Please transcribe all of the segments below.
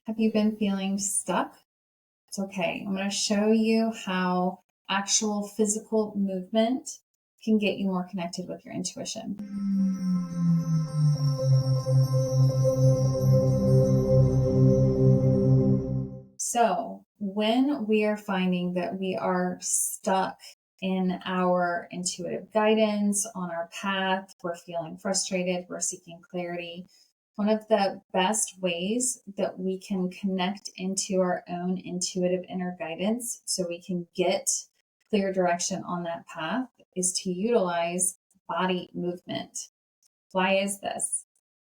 Have you been feeling stuck? It's okay. I'm going to show you how actual physical movement can get you more connected with your intuition. So, when we are finding that we are stuck in our intuitive guidance on our path, we're feeling frustrated, we're seeking clarity, one of the best ways that we can connect into our own intuitive inner guidance so we can get clear direction on that path is to utilize body movement. Why is this?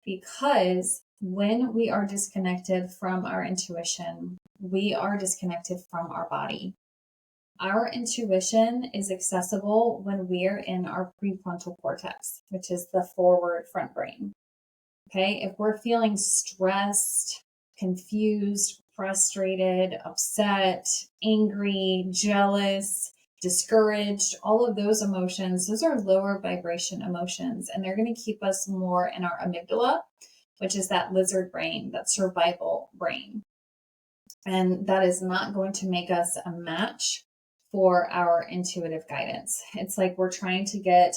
Because when we are disconnected from our intuition, we are disconnected from our body. Our intuition is accessible when we're in our prefrontal cortex, which is the forward front brain. Okay, if we're feeling stressed, confused, frustrated, upset, angry, jealous, discouraged, all of those emotions, those are lower vibration emotions, and they're going to keep us more in our amygdala, which is that lizard brain, that survival brain. And that is not going to make us a match for our intuitive guidance. It's like we're trying to get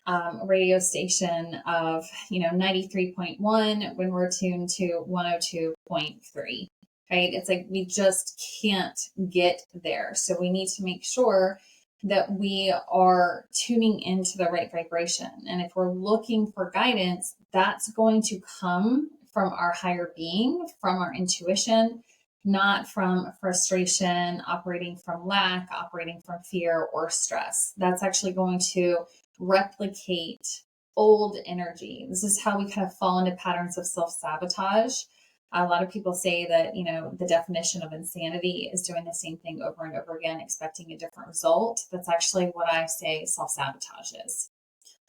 a radio station of 93.1 when we're tuned to 102.3. Right? It's like we just can't get there. So we need to make sure that we are tuning into the right vibration. And if we're looking for guidance, that's going to come from our higher being, from our intuition, not from frustration, operating from lack, operating from fear or stress. That's actually going to replicate old energy. This is how we kind of fall into patterns of self-sabotage. A lot of people say that, the definition of insanity is doing the same thing over and over again, expecting a different result. That's actually what I say self-sabotage is.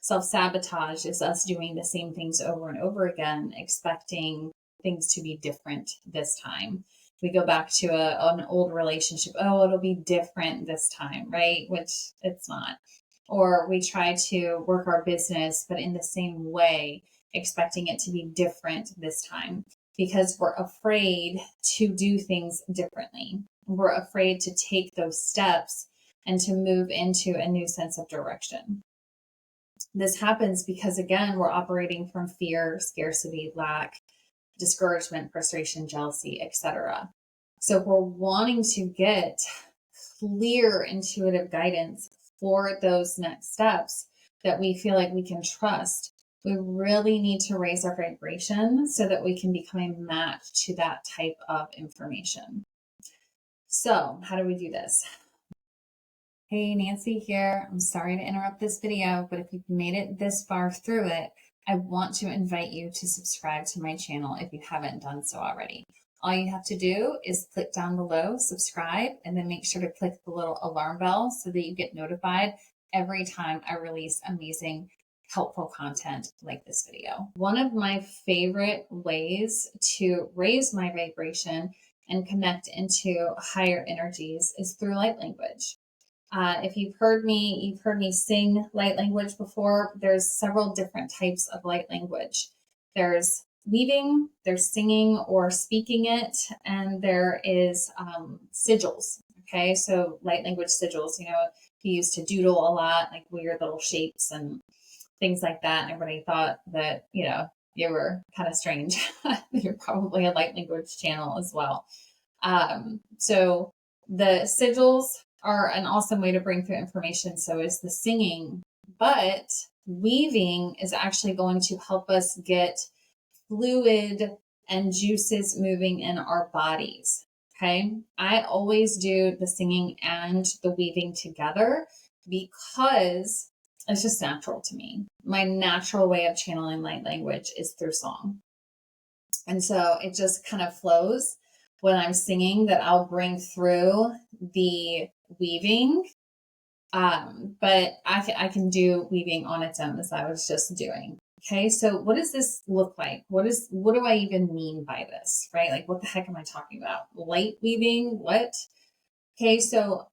Self-sabotage is us doing the same things over and over again, expecting things to be different this time. We go back to an old relationship. Oh, it'll be different this time, right? Which it's not. Or we try to work our business, but in the same way, expecting it to be different this time because we're afraid to do things differently. We're afraid to take those steps and to move into a new sense of direction. This happens because, again, we're operating from fear, scarcity, lack, discouragement, frustration, jealousy, etc. So if we're wanting to get clear intuitive guidance for those next steps that we feel like we can trust, we really need to raise our vibration so that we can become a match to that type of information. So how do we do this? Hey, Nancy here. I'm sorry to interrupt this video, but if you've made it this far through it, I want to invite you to subscribe to my channel if you haven't done so already. All you have to do is click down below, subscribe, and then make sure to click the little alarm bell so that you get notified every time I release amazing, helpful content like this video. One of my favorite ways to raise my vibration and connect into higher energies is through light language. If you've heard me sing light language before. There's several different types of light language. There's weaving, there's singing or speaking it, and there is sigils. Okay, so light language sigils, you used to doodle a lot, like weird little shapes and things like that. And everybody thought that, you were kind of strange. You're probably a light language channel as well. So the sigils are an awesome way to bring through information. So is the singing, but weaving is actually going to help us get fluid and juices moving in our bodies. Okay. I always do the singing and the weaving together because it's just natural to me. My natural way of channeling light language is through song. And so it just kind of flows when I'm singing that I'll bring through the weaving. But I can do weaving on its own as I was just doing. Okay. So what does this look like? What do I even mean by this, right? Like, what the heck am I talking about? Light weaving? What? Okay. So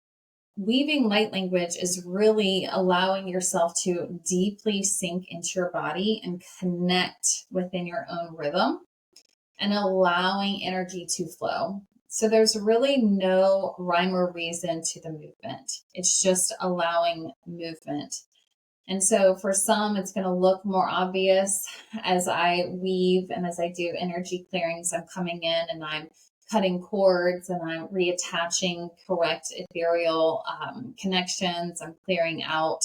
weaving light language is really allowing yourself to deeply sink into your body and connect within your own rhythm. and allowing energy to flow. So there's really no rhyme or reason to the movement. It's just allowing movement. And so for some, it's going to look more obvious as I weave and as I do energy clearings. I'm coming in and I'm cutting cords and I'm reattaching correct ethereal connections. I'm clearing out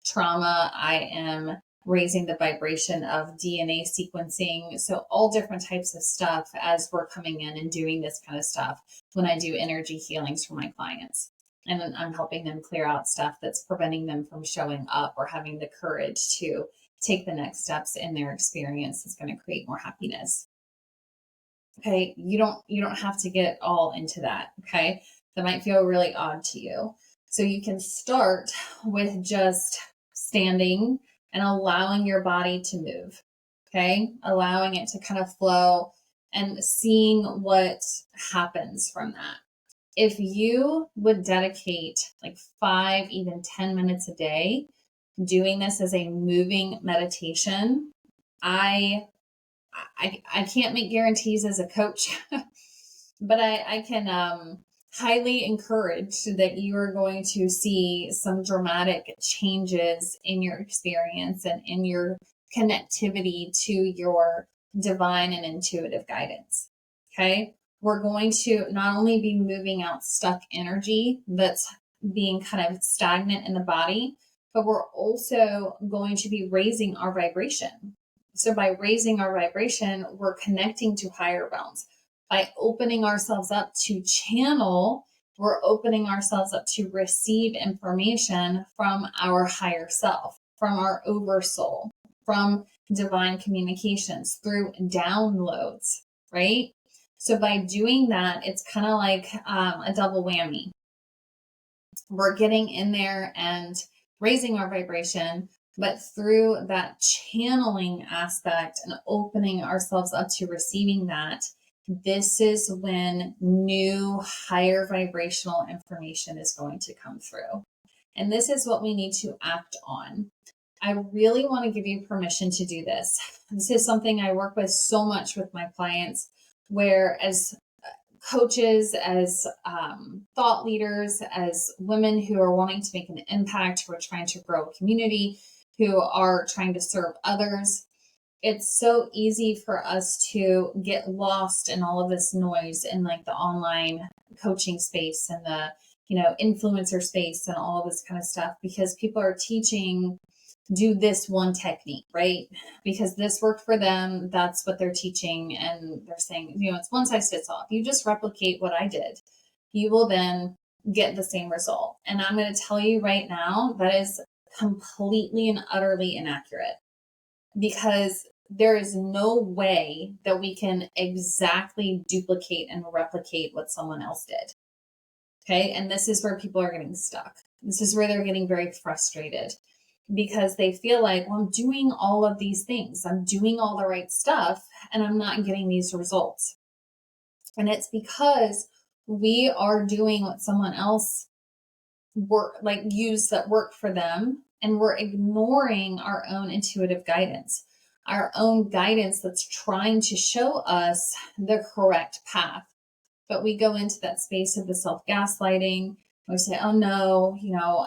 trauma. I am raising the vibration of DNA sequencing. So all different types of stuff as we're coming in and doing this kind of stuff when I do energy healings for my clients. And I'm helping them clear out stuff that's preventing them from showing up or having the courage to take the next steps in their experience that's going to create more happiness. Okay, you don't have to get all into that. Okay, that might feel really odd to you. So you can start with just standing and allowing your body to move. Okay, allowing it to kind of flow and seeing what happens from that. If you would dedicate like 5, even 10 minutes a day doing this as a moving meditation, I can't make guarantees as a coach, but I can highly encourage that you are going to see some dramatic changes in your experience and in your connectivity to your divine and intuitive guidance. Okay. We're going to not only be moving out stuck energy that's being kind of stagnant in the body, but we're also going to be raising our vibration. So by raising our vibration, we're connecting to higher realms. By opening ourselves up to channel, we're opening ourselves up to receive information from our higher self, from our oversoul, from divine communications, through downloads, right? So by doing that, it's kind of like a double whammy. We're getting in there and raising our vibration, but through that channeling aspect and opening ourselves up to receiving that, this is when new higher vibrational information is going to come through. And this is what we need to act on. I really want to give you permission to do this. This is something I work with so much with my clients, where as coaches, as thought leaders, as women who are wanting to make an impact, who are trying to grow a community, who are trying to serve others, it's so easy for us to get lost in all of this noise in like the online coaching space and the influencer space and all of this kind of stuff, because people are teaching do this one technique, right? Because this worked for them. That's what they're teaching. And they're saying, it's one size fits all. If you just replicate what I did, you will then get the same result. And I'm going to tell you right now, that is completely and utterly inaccurate, because there is no way that we can exactly duplicate and replicate what someone else did. Okay. And this is where people are getting stuck. This is where they're getting very frustrated, because they feel like, well, I'm doing all of these things. I'm doing all the right stuff and I'm not getting these results. And it's because we are doing what someone else used that worked for them. And we're ignoring our own intuitive guidance, our own guidance that's trying to show us the correct path. But we go into that space of the self-gaslighting. We say, oh no,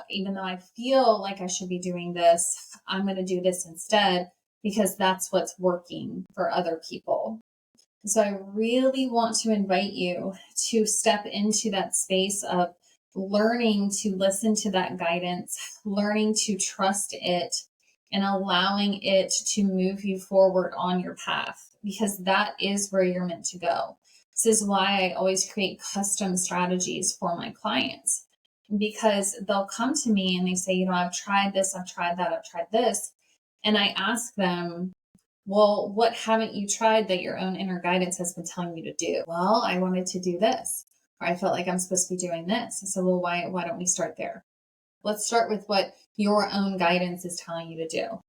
even though I feel like I should be doing this, I'm going to do this instead because that's what's working for other people. So I really want to invite you to step into that space of learning to listen to that guidance, learning to trust it, and allowing it to move you forward on your path, because that is where you're meant to go. This is why I always create custom strategies for my clients, because they'll come to me and they say, I've tried this, I've tried that, I've tried this. And I ask them, well, what haven't you tried that your own inner guidance has been telling you to do? Well, I wanted to do this, or I felt like I'm supposed to be doing this. So, well, why don't we start there? Let's start with what your own guidance is telling you to do.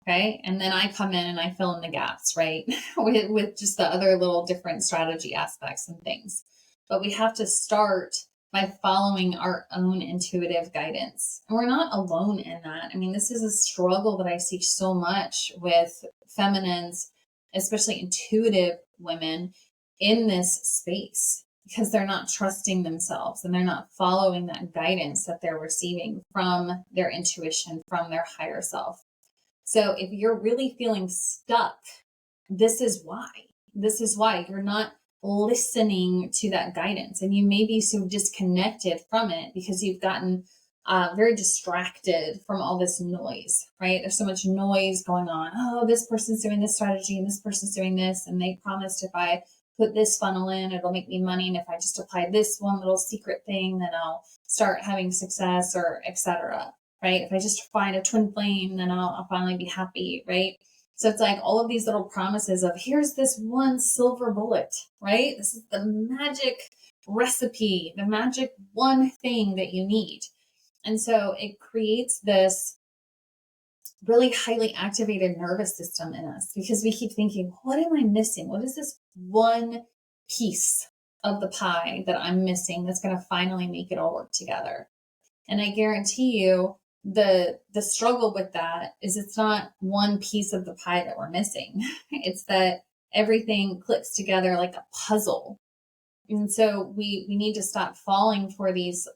Okay. And then I come in and I fill in the gaps, right? with just the other little different strategy aspects and things. But we have to start by following our own intuitive guidance. And we're not alone in that. I mean, this is a struggle that I see so much with feminines, especially intuitive women in this space because they're not trusting themselves and they're not following that guidance that they're receiving from their intuition, from their higher self. So if you're really feeling stuck, this is why. This is why you're not listening to that guidance, and you may be so disconnected from it because you've gotten very distracted from all this noise, right? There's so much noise going on. Oh, this person's doing this strategy and this person's doing this, and they promised if I put this funnel in, it'll make me money, and if I just apply this one little secret thing, then I'll start having success, or etc. Right? If I just find a twin flame, then I'll finally be happy, right? So it's like all of these little promises of here's this one silver bullet, right? This is the magic recipe, the magic one thing that you need. And so it creates this really highly activated nervous system in us because we keep thinking, what am I missing? What is this one piece of the pie that I'm missing that's going to finally make it all work together? And I guarantee you, the struggle with that is it's not one piece of the pie that we're missing. It's that everything clicks together like a puzzle. And so we need to stop falling for these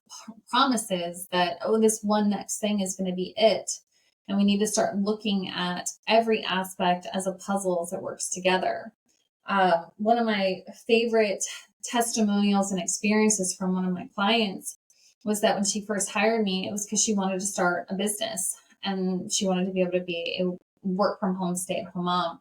promises that, oh, this one next thing is going to be it. And we need to start looking at every aspect as a puzzle as it works together. One of my favorite testimonials and experiences from one of my clients was that when she first hired me, it was because she wanted to start a business and she wanted to be able to be a work from home, stay at home mom.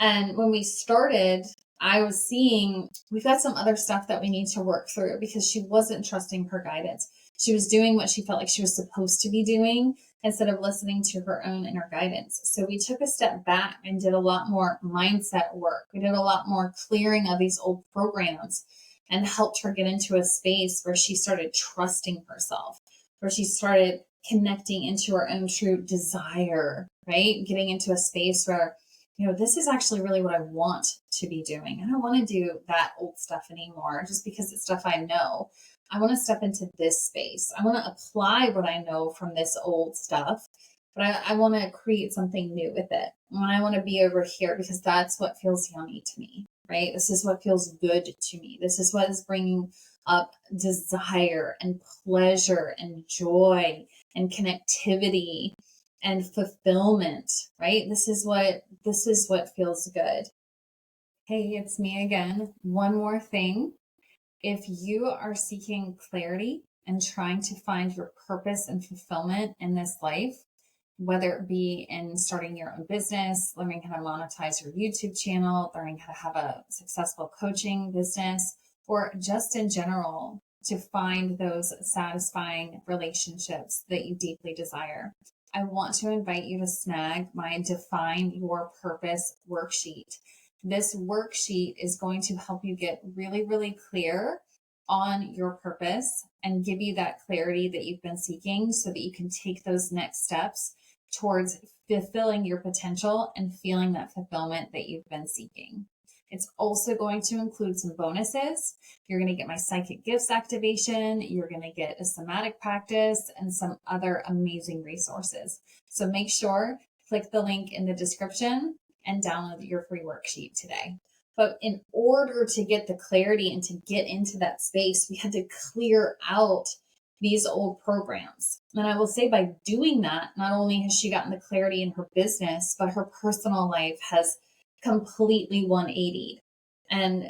And when we started, I was seeing we've got some other stuff that we need to work through because she wasn't trusting her guidance. She was doing what she felt like she was supposed to be doing instead of listening to her own inner guidance. So we took a step back and did a lot more mindset work. We did a lot more clearing of these old programs and helped her get into a space where she started trusting herself, where she started connecting into her own true desire, right? Getting into a space where, this is actually really what I want to be doing. I don't want to do that old stuff anymore just because it's stuff I know. I want to step into this space. I want to apply what I know from this old stuff, but I want to create something new with it. And I want to be over here because that's what feels yummy to me, right? This is what feels good to me. This is what is bringing up desire and pleasure and joy and connectivity and fulfillment, right? This is what feels good. Hey, it's me again. One more thing. If you are seeking clarity and trying to find your purpose and fulfillment in this life, whether it be in starting your own business, learning how to monetize your YouTube channel, learning how to have a successful coaching business, or just in general, to find those satisfying relationships that you deeply desire, I want to invite you to snag my Define Your Purpose worksheet. This worksheet is going to help you get really, really clear on your purpose and give you that clarity that you've been seeking so that you can take those next steps towards fulfilling your potential and feeling that fulfillment that you've been seeking. It's also going to include some bonuses. You're going to get my psychic gifts activation. You're going to get a somatic practice and some other amazing resources. So make sure, click the link in the description and download your free worksheet today. But in order to get the clarity and to get into that space, we had to clear out these old programs. And I will say by doing that, not only has she gotten the clarity in her business, but her personal life has completely 180. And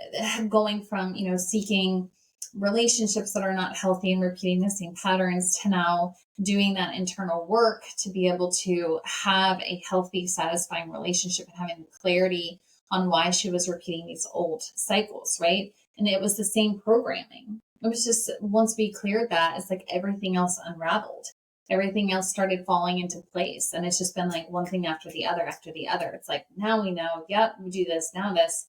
going from, seeking relationships that are not healthy and repeating the same patterns to now doing that internal work to be able to have a healthy, satisfying relationship and having clarity on why she was repeating these old cycles, right? And it was the same programming. It was just, once we cleared that, it's like everything else unraveled. Everything else started falling into place. And it's just been like one thing after the other, after the other. It's like, now we know, yep, we do this, now this.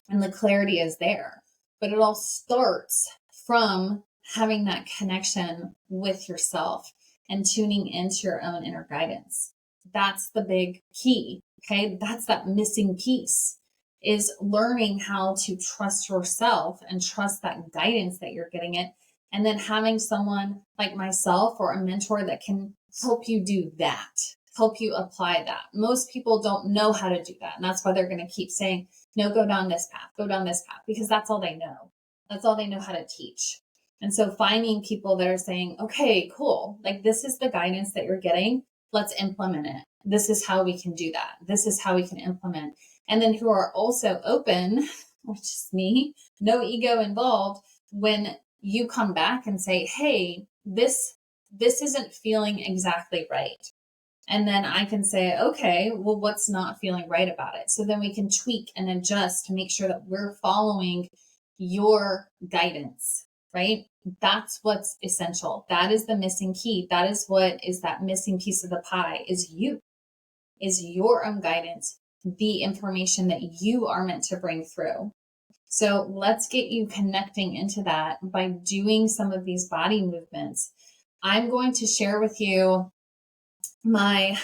And the clarity is there. But it all starts from having that connection with yourself and tuning into your own inner guidance. That's the big key. Okay. That's that missing piece, is learning how to trust yourself and trust that guidance that you're getting it. And then having someone like myself or a mentor that can help you do that, help you apply that. Most people don't know how to do that. And that's why they're going to keep saying, No, go down this path, go down this path, because that's all they know. That's all they know how to teach. And so finding people that are saying, okay, cool, like this is the guidance that you're getting. Let's implement it. This is how we can do that. This is how we can implement. And then who are also open, which is me, no ego involved, when you come back and say, hey, this isn't feeling exactly right. And then I can say, okay, well, what's not feeling right about it? So then we can tweak and adjust to make sure that we're following your guidance, right? That's what's essential. That is the missing key. That is what is that missing piece of the pie is your own guidance, the information that you are meant to bring through. So let's get you connecting into that by doing some of these body movements. I'm going to share with you my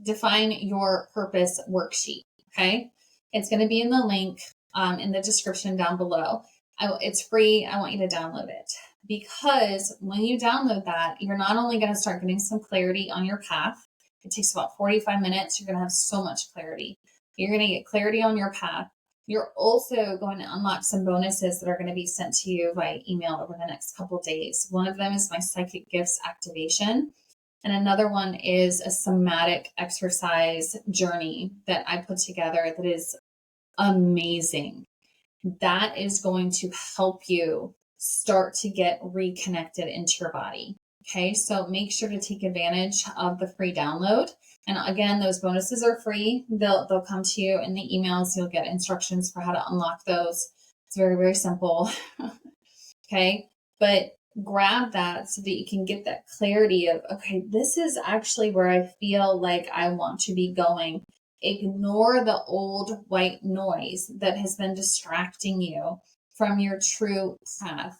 define your purpose worksheet. Okay. It's going to be in the link in the description down below. It's free. I want you to download it, because when you download that, you're not only going to start getting some clarity on your path. It takes about 45 minutes. You're going to have so much clarity. You're going to get clarity on your path. You're also going to unlock some bonuses that are going to be sent to you by email over the next couple of days. One of them is my psychic gifts activation. And another one is a somatic exercise journey that I put together that is amazing. That is going to help you start to get reconnected into your body. Okay, so make sure to take advantage of the free download. And again, those bonuses are free. They'll come to you in the emails. You'll get instructions for how to unlock those. It's very, very simple. Okay, but grab that so that you can get that clarity of, okay, this is actually where I feel like I want to be going. Ignore the old white noise that has been distracting you from your true path.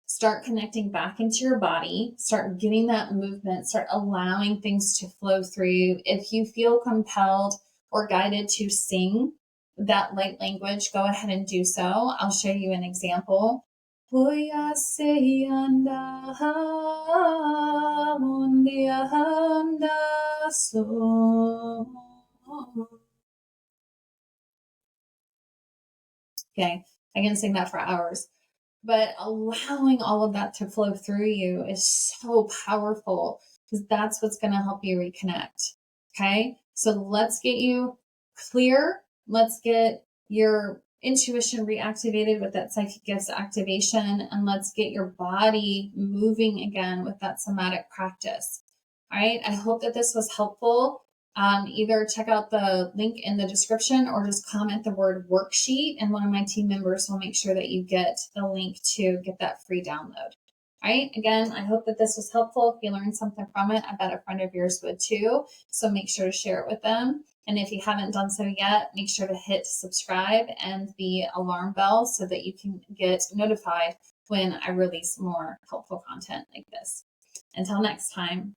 Start connecting back into your body, start getting that movement, start allowing things to flow through you. If you feel compelled or guided to sing that light language, go ahead and do so. I'll show you an example. Okay, I can sing that for hours. But allowing all of that to flow through you is so powerful, because that's what's going to help you reconnect. Okay. So let's get you clear. Let's get your intuition reactivated with that psychic gifts activation, and let's get your body moving again with that somatic practice. All right. I hope that this was helpful. Either check out the link in the description or just comment the word worksheet, and one of my team members will make sure that you get the link to get that free download. All right. Again, I hope that this was helpful. If you learned something from it, I bet a friend of yours would too. So make sure to share it with them. And if you haven't done so yet, make sure to hit subscribe and the alarm bell so that you can get notified when I release more helpful content like this. Until next time.